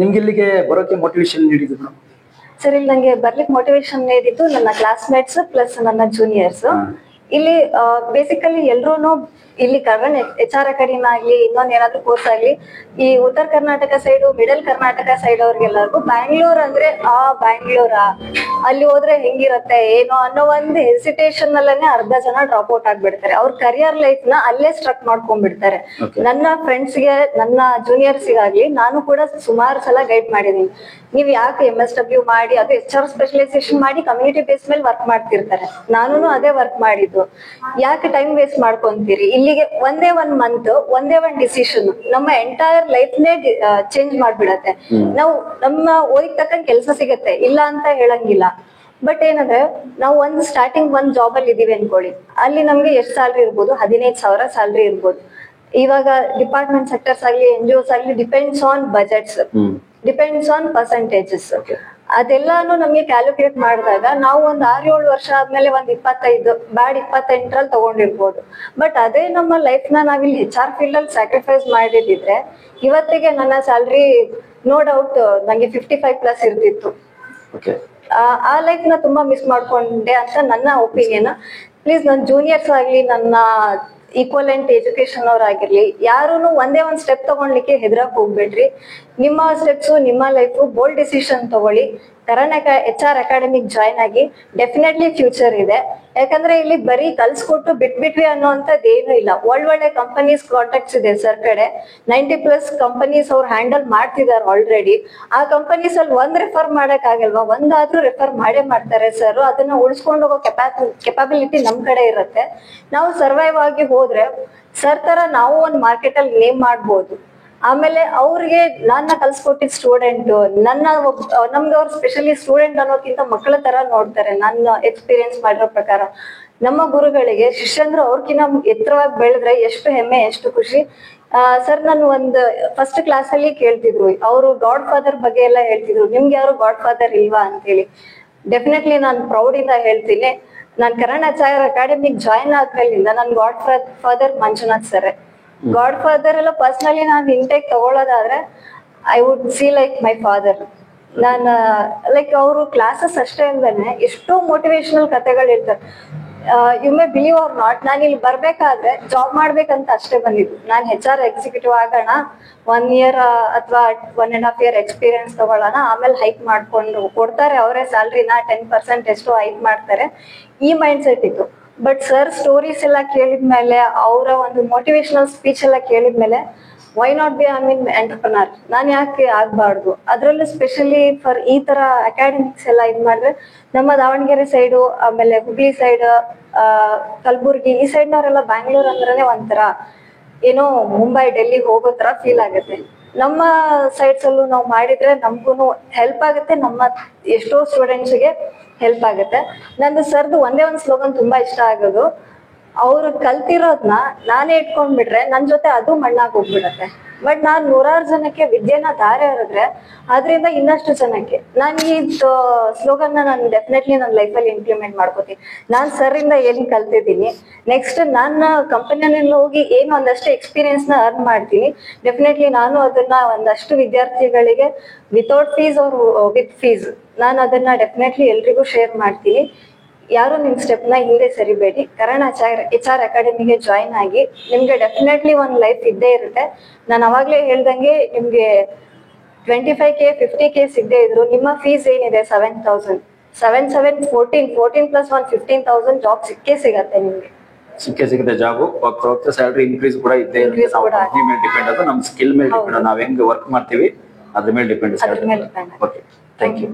ನಿಮ್ಗೆ ಇಲ್ಲಿಗೆ ಬರೋಕೆ ಮೋಟಿವೇಶನ್ ನೀಡಿದ್ರು ಮೇಡಮ್? ಸರ್ ಇಲ್ಲಿ ನಂಗೆ ಬರ್ಲಿಕ್ಕೆ ಮೋಟಿವೇಶನ್ ನೀಡಿದ್ದು ನನ್ನ ಕ್ಲಾಸ್ಮೇಟ್ಸ್ ಪ್ಲಸ್ ನನ್ನ ಜೂನಿಯರ್ಸ್. ಇಲ್ಲಿ ಬೇಸಿಕಲಿ ಎಲ್ರು ಇಲ್ಲಿ ಕರ್ನಾಟಕ HR ಅಕಾಡೆಮಿ ಆಗ್ಲಿ ಇನ್ನೊಂದ್ ಏನಾದ್ರು ಕೋರ್ಸ್ ಆಗ್ಲಿ ಈ ಉತ್ತರ Karnataka side middle Karnataka side ಅವ್ರಿಗೆಲ್ಲರಿಗೂ ಬ್ಯಾಂಗ್ಳೂರ್ ಅಂದ್ರೆ ಬ್ಯಾಂಗ್ಳೂರಾ ಅಲ್ಲಿ ಹೋದ್ರೆ ಹೆಂಗಿರತ್ತೆ ಏನೋ ಅನ್ನೋ ಒಂದು ಹೆಸಿಟೇಷನ್ ಅಲ್ಲೇ ಅರ್ಧ ಜನ ಡ್ರಾಪ್ ಔಟ್ ಆಗ್ಬಿಡ್ತಾರೆ. ಅವ್ರ ಕರಿಯರ್ ಲೈಫ್ ನ ಅಲ್ಲೇ ಸ್ಟ್ರಕ್ ಮಾಡ್ಕೊಂಡ್ಬಿಡ್ತಾರೆ. ನನ್ನ ಫ್ರೆಂಡ್ಸ್ಗೆ ನನ್ನ ಜೂನಿಯರ್ಸ್ಗಾಗ್ಲಿ ನಾನು ಕೂಡ ಸುಮಾರು ಸಲ ಗೈಡ್ ಮಾಡಿದೀನಿ. ನೀವ್ ಯಾಕೆ MSW ಮಾಡಿ ಅದು HR ಸ್ಪೆಷಲೈಸೇಷನ್ ಮಾಡಿ ಕಮ್ಯುನಿಟಿ ಬೇಸ್ ಮೇಲೆ ವರ್ಕ್ ಮಾಡ್ತಿರ್ತಾರೆ. ನಾನು ಅದೇ ವರ್ಕ್ ಮಾಡಿದ್ದು. ಯಾಕೆ ಟೈಮ್ ವೇಸ್ಟ್ ಮಾಡ್ಕೊಂತೀರಿ? ಇಲ್ಲಿಗೆ ಒಂದೇ ಒಂದ್ ಮಂತ್ ಒಂದೇ ಒಂದ್ ಡಿಸಿಷನ್ ನಮ್ಮ ಎಂಟೈರ್ ಲೈಫ್ ನೇ ಚೇಂಜ್ ಮಾಡ್ಬಿಡತ್ತೆ. ನಾವು ನಮ್ಮ ಓದಿಗೆ ತಕ್ಕಂಗೆ ಕೆಲಸ ಸಿಗತ್ತೆ ಇಲ್ಲ ಅಂತ ಹೇಳಂಗಿಲ್ಲ. ಬಟ್ ಏನಂದ್ರೆ ನಾವು ಒಂದ್ ಸ್ಟಾರ್ಟಿಂಗ್ ಒಂದ್ ಜಾಬ್ ಅಲ್ಲಿ ಇದೀವಿ ಅನ್ಕೊಳ್ಳಿ, ಅಲ್ಲಿ ನಮ್ಗೆ ಎಷ್ಟು ಸ್ಯಾಲ್ರಿ ಇರ್ಬೋದು, 15,000 ಸ್ಯಾಲ್ರಿ ಇರ್ಬೋದು. ಇವಾಗ ಡಿಪಾರ್ಟ್ಮೆಂಟ್ ಸೆಕ್ಟರ್ಸ್ ಆಗ್ಲಿ NGOs ಆಗ್ಲಿ depends on budgets, depends on percentages. ಅದೆಲ್ಲಾನು ನಮ್ಗೆ ಕ್ಯಾಲ್ಕುಲೇಟ್ ಮಾಡಿದಾಗ ನಾವು ಒಂದ್ 6-7 ವರ್ಷ ಆದ್ಮೇಲೆ ಒಂದ್ 25 ಬ್ಯಾಡ್ 28ರಲ್ಲಿ ತಗೊಂಡಿರ್ಬೋದು. ಬಟ್ ಅದೇ ನಮ್ಮ ಲೈಫ್ ನ ನಾವಿಲ್ಲಿ HR ಫೀಲ್ಡ್ ಅಲ್ಲಿ ಸ್ಯಾಕ್ರಿಫೈಸ್ ಮಾಡಿದಿದ್ರೆ ಇವತ್ತಿಗೆ ನನ್ನ ಸ್ಯಾಲ್ರಿ ನೋ ಡೌಟ್ ನಂಗೆ 55+ ಇರ್ತಿತ್ತು. ಆ ಲೈಫ್ ನ ತುಂಬಾ ಮಿಸ್ ಮಾಡ್ಕೊಂಡೆ ಅಂತ ನನ್ನ ಒಪಿನಿಯನ್. ಪ್ಲೀಸ್ ನನ್ನ ಜೂನಿಯರ್ಸ್ ಆಗ್ಲಿ ನನ್ನ ಈಕ್ವಲೆಂಟ್ ಎಜುಕೇಶನ್ ಅವ್ರಾಗಿರ್ಲಿ ಯಾರು ಒಂದೇ ಒಂದ್ ಸ್ಟೆಪ್ ತಗೊಳ್ಲಿಕ್ಕೆ ಹೆದರಕ್ ಹೋಗ್ಬೇಡ್ರಿ. ನಿಮ್ಮ ಸ್ಟೆಪ್ಸ್ ನಿಮ್ಮ ಲೈಫ್ ಬೋಲ್ಡ್ ಡಿಸಿಷನ್ ತಗೊಳ್ಳಿ. HR ಅಕಾಡೆಮಿಕ್ ಜಾಯ್ನ್ ಆಗಿ ಡೆಫಿನೆಟ್ಲಿ ಫ್ಯೂಚರ್ ಇದೆ. ಯಾಕಂದ್ರೆ ಇಲ್ಲಿ ಬರೀ ಕಲ್ಸ್ಕೊಟ್ಟು ಬಿಟ್ಬಿಟ್ವಿ ಅನ್ನೋಂಥದ್ದು ಏನು ಇಲ್ಲ. ಒಳ್ಳೆ ಕಂಪನೀಸ್ ಕಾಂಟ್ಯಾಕ್ಟ್ಸ್ ಇದೆ ಸರ್ ಕಡೆ. 90+ ಕಂಪನೀಸ್ ಅವ್ರು ಹ್ಯಾಂಡಲ್ ಮಾಡ್ತಿದ್ದಾರೆ ಆಲ್ರೆಡಿ. ಆ ಕಂಪನೀಸ್ ಅಲ್ಲಿ ಒಂದ್ ರೆಫರ್ ಮಾಡಕ್ ಆಗಲ್ವಾ? ಒಂದಾದ್ರೂ ರೆಫರ್ ಮಾಡೇ ಮಾಡ್ತಾರೆ ಸರ್. ಅದನ್ನ ಉಳಿಸ್ಕೊಂಡು ಹೋಗೋ ಕೆಪಾಬಿಲಿಟಿ ನಮ್ ಕಡೆ ಇರುತ್ತೆ. ನಾವು ಸರ್ವೈವ್ ಆಗಿ ಹೋದ್ರೆ ಸರ್ ತರ ನಾವು ಒಂದ್ ಮಾರ್ಕೆಟ್ ಅಲ್ಲಿ ನೇಮ್ ಮಾಡ್ಬೋದು. ಆಮೇಲೆ ಅವ್ರಿಗೆ ನನ್ನ ಕಲ್ಸ್ಕೊಟ್ಟಿದ್ ಸ್ಟೂಡೆಂಟ್ ನಮ್ಗೆ ಅವ್ರು ಸ್ಪೆಷಲಿ ಸ್ಟೂಡೆಂಟ್ ಅನ್ನೋಕ್ಕಿಂತ ಮಕ್ಕಳ ತರ ನೋಡ್ತಾರೆ. ನನ್ನ ಎಕ್ಸ್ಪೀರಿಯನ್ಸ್ ಮಾಡಿರೋ ಪ್ರಕಾರ ನಮ್ಮ ಗುರುಗಳಿಗೆ ಶಿಷ್ಯಂದ್ರು ಅವ್ರಕಿನ್ನ ಎತ್ತರವಾಗಿ ಬೆಳೆದ್ರೆ ಎಷ್ಟು ಹೆಮ್ಮೆ, ಎಷ್ಟು ಖುಷಿ. ಸರ್ ನಾನು ಒಂದು ಫಸ್ಟ್ ಕ್ಲಾಸ್ ಅಲ್ಲಿ ಕೇಳ್ತಿದ್ರು, ಅವರು ಗಾಡ್ ಫಾದರ್ ಬಗ್ಗೆ ಎಲ್ಲ ಹೇಳ್ತಿದ್ರು. ನಿಮ್ಗೆ ಯಾರು ಗಾಡ್ ಫಾದರ್ ಇಲ್ವಾ ಅಂತ ಹೇಳಿ. ಡೆಫಿನೆಟ್ಲಿ ನಾನು ಪ್ರೌಡ್ ಇಂದ ಹೇಳ್ತೀನಿ, ನಾನು ಕರ್ನಾಟಕ ಅಕಾಡೆಮಿಕ್ ಜಾಯಿನ್ ಆದ್ಮೇಲಿಂದ ನನ್ godfather Manjunath sir. Godfather ಎಲ್ಲ ಪರ್ಸನಲಿ ನಾನು ಇಂಟೇಕ್ ತಗೊಳ್ಳೋದಾದ್ರೆ I would see like my father. ನಾನು ಲೈಕ್ ಅವರು ಕ್ಲಾಸಸ್ ಅಷ್ಟೇ ಅಲ್ದೇನೆ ಎಷ್ಟೋ ಮೋಟಿವೇಶನಲ್ ಕಥೆಗಳು ಇರ್ತಾರೆ. You may believe or not, ನಾನು ಇಲ್ಲಿ ಬರ್ಬೇಕಾದ್ರೆ ಜಾಬ್ ಮಾಡ್ಬೇಕಂತ ಅಷ್ಟೇ ಬಂದಿದ್ದು. ನಾನು HR ಎಕ್ಸಿಕ್ಯೂಟಿವ್ ಆಗೋಣ, 1 year ಅಥವಾ 1.5 year ಎಕ್ಸ್ಪೀರಿಯನ್ಸ್ ತಗೊಳ್ಳೋಣ, ಆಮೇಲೆ ಹೈಕ್ ಮಾಡ್ಕೊಂಡು ಕೊಡ್ತಾರೆ ಅವರೇ ಸ್ಯಾಲ್ರಿನ 10% ಎಷ್ಟು ಹೈಕ್ ಮಾಡ್ತಾರೆ, ಈ ಮೈಂಡ್ ಸೆಟ್ ಇತ್ತು. ಬಟ್ ಸರ್ ಸ್ಟೋರೀಸ್ ಎಲ್ಲ ಕೇಳಿದ್ಮೇಲೆ, ಅವರ ಒಂದು ಮೋಟಿವೇಶನಲ್ ಸ್ಪೀಚ್ ಎಲ್ಲ ಕೇಳಿದ್ಮೇಲೆ ವೈ ನಾಟ್ ಬಿ ಎಂಟರ್ಪ್ರನರ್, ನಾನು ಯಾಕೆ ಆಗ್ಬಾರ್ದು? ಅದ್ರಲ್ಲೂ ಸ್ಪೆಷಲಿ ಫಾರ್ ಈ ತರ ಅಕಾಡೆಮಿಕ್ಸ್ ಎಲ್ಲ ಇದ್ ಮಾಡಿದ್ರೆ ನಮ್ಮ ದಾವಣಗೆರೆ ಸೈಡು, ಆಮೇಲೆ ಹುಬ್ಳಿ ಸೈಡ್, ಕಲಬುರ್ಗಿ ಈ ಸೈಡ್ನವರೆಲ್ಲ ಬ್ಯಾಂಗ್ಳೂರ್ ಅಂದ್ರೇನೆ ಒಂಥರ ಏನೋ ಮುಂಬೈ ಡೆಲ್ಲಿ ಹೋಗೋ ತರ ಫೀಲ್ ಆಗುತ್ತೆ. ನಮ್ಮ ಸೈಡ್ಸ್ ಅಲ್ಲೂ ನಾವು ಮಾಡಿದ್ರೆ ನಮ್ಗೂನು ಹೆಲ್ಪ್ ಆಗುತ್ತೆ, ನಮ್ಮ ಎಷ್ಟೋ ಸ್ಟೂಡೆಂಟ್ಸ್ಗೆ ಹೆಲ್ಪ್ ಆಗುತ್ತೆ. ನಂದು ಸರ್ದು ಒಂದೇ ಒಂದು ಸ್ಲೋಗನ್ ತುಂಬಾ ಇಷ್ಟ ಆಗೋದು, ಅವ್ರು ಕಲ್ತಿರೋದ್ನ ನಾನೇ ಇಟ್ಕೊಂಡ್ಬಿಟ್ರೆ ನನ್ ಜೊತೆ ಅದು ಮಣ್ಣಾಗಿ ಹೋಗ್ಬಿಡತ್ತೆ. ಬಟ್ ನಾನ್ 100 ಜನಕ್ಕೆ ವಿದ್ಯೆನ ದಾರಿ ಎರೆದ್ರೆ ಅದರಿಂದ ಇನ್ನಷ್ಟು ಜನಕ್ಕೆ ನಾನು ಈ ಸ್ಲೋಗನ್ ನಾನು ಡೆಫಿನೆಟ್ಲಿ ನನ್ನ ಲೈಫಲ್ಲಿ ಇಂಪ್ಲಿಮೆಂಟ್ ಮಾಡ್ಕೋತೀನಿ. ನಾನ್ ಸರ್ ಇಂದ ಏನ್ ಕಲ್ತಿದ್ದೀನಿ, ನೆಕ್ಸ್ಟ್ ನನ್ನ ಕಂಪನಿಯಲ್ಲಿ ಹೋಗಿ ಏನು ಒಂದಷ್ಟು ಎಕ್ಸ್ಪೀರಿಯನ್ಸ್ ನ ಅರ್ನ್ ಮಾಡ್ತೀನಿ. ಡೆಫಿನೆಟ್ಲಿ ನಾನು ಅದನ್ನ ಒಂದಷ್ಟು ವಿದ್ಯಾರ್ಥಿಗಳಿಗೆ ವಿತೌಟ್ ಫೀಸ್ ಅವ್ರು ವಿತ್ ಫೀಸ್ ನಾನು ಅದನ್ನ ಡೆಫಿನೆಟ್ಲಿ ಎಲ್ರಿಗೂ ಶೇರ್ ಮಾಡ್ತೀನಿ. ಯಾರು ನಿಮ್ ಸ್ಟೆಪ್ ನ ಹಿಂದೆ ಸರಿಬೇಡಿ. HR ಅಕಾಡೆಮಿಗೆ ಜಾಯಿನ್ ಆಗಿ ನಿಮ್ಗೆ ಡೆಫಿನೆಟ್ಲಿ ಒಂದ್ ಲೈಫ್ ಇದ್ದೇ ಇರುತ್ತೆ. ನಾನು ಅವಾಗ್ಲೇ ಹೇಳ್ದಂಗೆ ನಿಮ್ಗೆ 25K 50K ಸಿಗದೆ ಇದ್ರು ನಿಮ್ಮ ಫೀಸ್ ಏನಿದೆ 7,000 7 14 ಪ್ಲಸ್ 15,000 ಜಾಬ್ ಸಿಗತ್ತೆ ನಿಮ್ಗೆ. ಸಿಗುತ್ತೆ ಜಾಬ್. ಸ್ಯಾಲರಿ ಇನ್ಕ್ರೀಸ್ ಕೂಡ ಇದ್ದೇ ಇರುತ್ತೆ. ಡಿಪೆಂಡ್ ಅದು ನಮ್ಮ ಸ್ಕಿಲ್ ಮೇಲೆ ಡಿಪೆಂಡ್, ನಾವ್ ಹೆಂಗ್ ವರ್ಕ್ ಮಾಡ್ತೀವಿ ಅದ್ರ ಮೇಲೆ ಡಿಪೆಂಡ್. Okay, thank you.